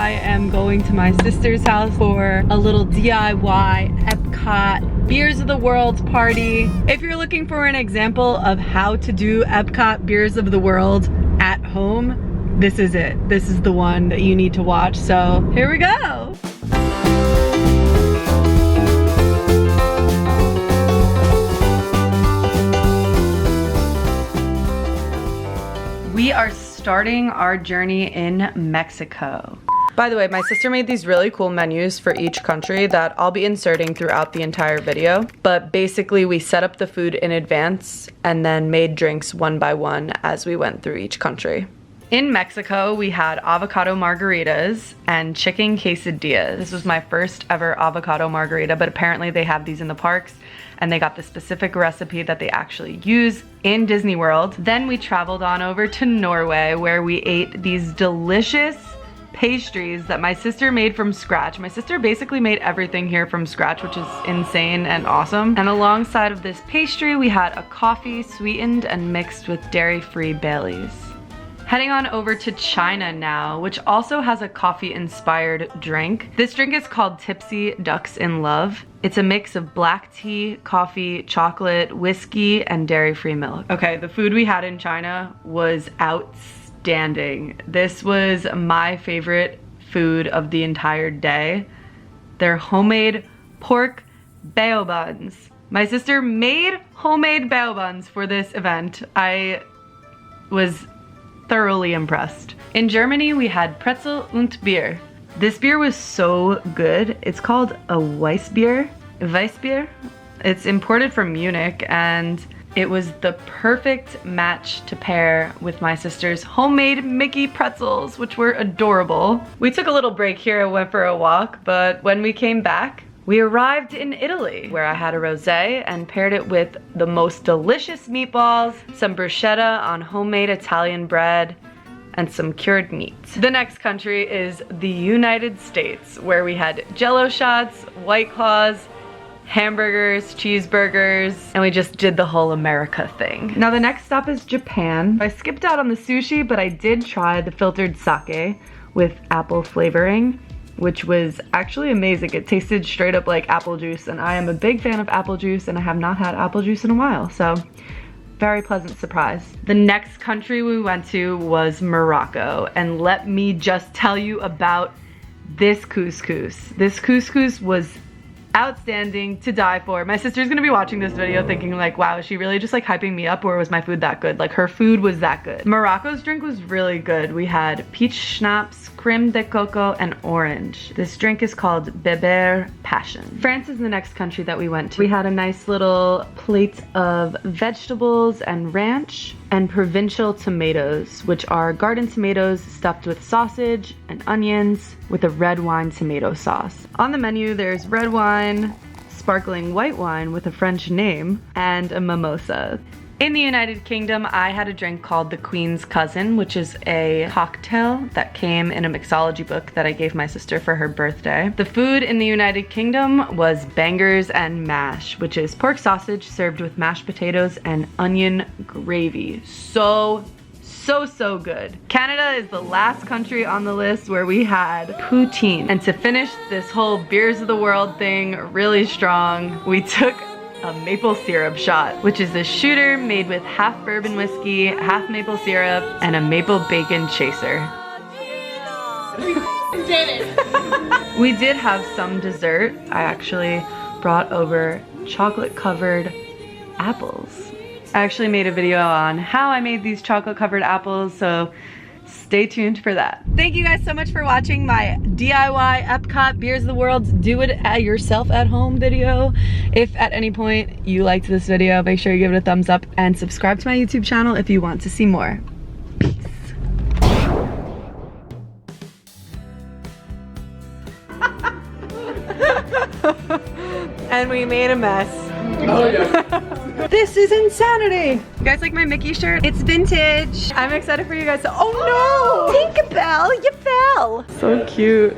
I am going to my sister's house for a little DIY Epcot Beers of the World party. If you're looking for an example of how to do Epcot Beers of the World at home, this is it. This is the one that you need to watch. So here we go. We are starting our journey in Mexico. By the way, my sister made these really cool menus for each country that I'll be inserting throughout the entire video. But basically we set up the food in advance and then made drinks one by one as we went through each country. In Mexico, we had avocado margaritas and chicken quesadillas. This was my first ever avocado margarita, but apparently they have these in the parks and they got the specific recipe that they actually use in Disney World. Then we traveled on over to Norway where we ate these delicious pastries that my sister made from scratch. My sister basically made everything here from scratch, which is insane and awesome. And alongside of this pastry, we had a coffee sweetened and mixed with dairy-free Baileys. Heading on over to China now, which also has a coffee-inspired drink. This drink is called Tipsy Ducks in Love. It's a mix of black tea, coffee, chocolate, whiskey, and dairy-free milk. Okay, the food we had in China was outstanding. This was my favorite food of the entire day. They're homemade pork bao buns. My sister made homemade bao buns for this event. I was thoroughly impressed. In Germany, we had Pretzel und Bier. This beer was so good. It's called a Weissbier. It's imported from Munich and it was the perfect match to pair with my sister's homemade Mickey pretzels, which were adorable. We took a little break here and went for a walk, but when we came back, we arrived in Italy, where I had a rosé and paired it with the most delicious meatballs, some bruschetta on homemade Italian bread, and some cured meat. The next country is the United States, where we had Jell-O shots, White Claws, hamburgers, cheeseburgers, and we just did the whole America thing. Now the next stop is Japan. I skipped out on the sushi, but I did try the filtered sake with apple flavoring, which was actually amazing. It tasted straight up like apple juice, and I am a big fan of apple juice, and I have not had apple juice in a while, so very pleasant surprise. The next country we went to was Morocco, and let me just tell you about this couscous. This couscous was outstanding, to die for. My sister's gonna be watching this video thinking like, wow, is she really just like hyping me up, or was my food that good? Like, her food was that good. Morocco's drink was really good. We had peach schnapps, creme de coco, and orange. This drink is called Beber Passion. France is the next country that we went to. We had a nice little plate of vegetables and ranch and provincial tomatoes, which are garden tomatoes stuffed with sausage and onions with a red wine tomato sauce. On the menu, there's red wine, sparkling white wine with a French name, and a mimosa. In the United Kingdom, I had a drink called the Queen's Cousin, which is a cocktail that came in a mixology book that I gave my sister for her birthday. The food in the United Kingdom was bangers and mash, which is pork sausage served with mashed potatoes and onion gravy. So good. Canada is the last country on the list where we had poutine. And to finish this whole Beers of the World thing really strong, we took a maple syrup shot, which is a shooter made with half bourbon whiskey, half maple syrup, and a maple bacon chaser. We did it. We did have some dessert. I actually brought over chocolate covered apples. I actually made a video on how I made these chocolate covered apples, so stay tuned for that. Thank you guys so much for watching my DIY Epcot Beers of the World Do It At Yourself at Home video. If at any point you liked this video, make sure you give it a thumbs up and subscribe to my YouTube channel if you want to see more. Peace. And we made a mess. Oh yeah. This is insanity. You guys like my Mickey shirt? It's vintage. I'm excited for you guys to, oh no! Tinkerbell, you fell. So cute.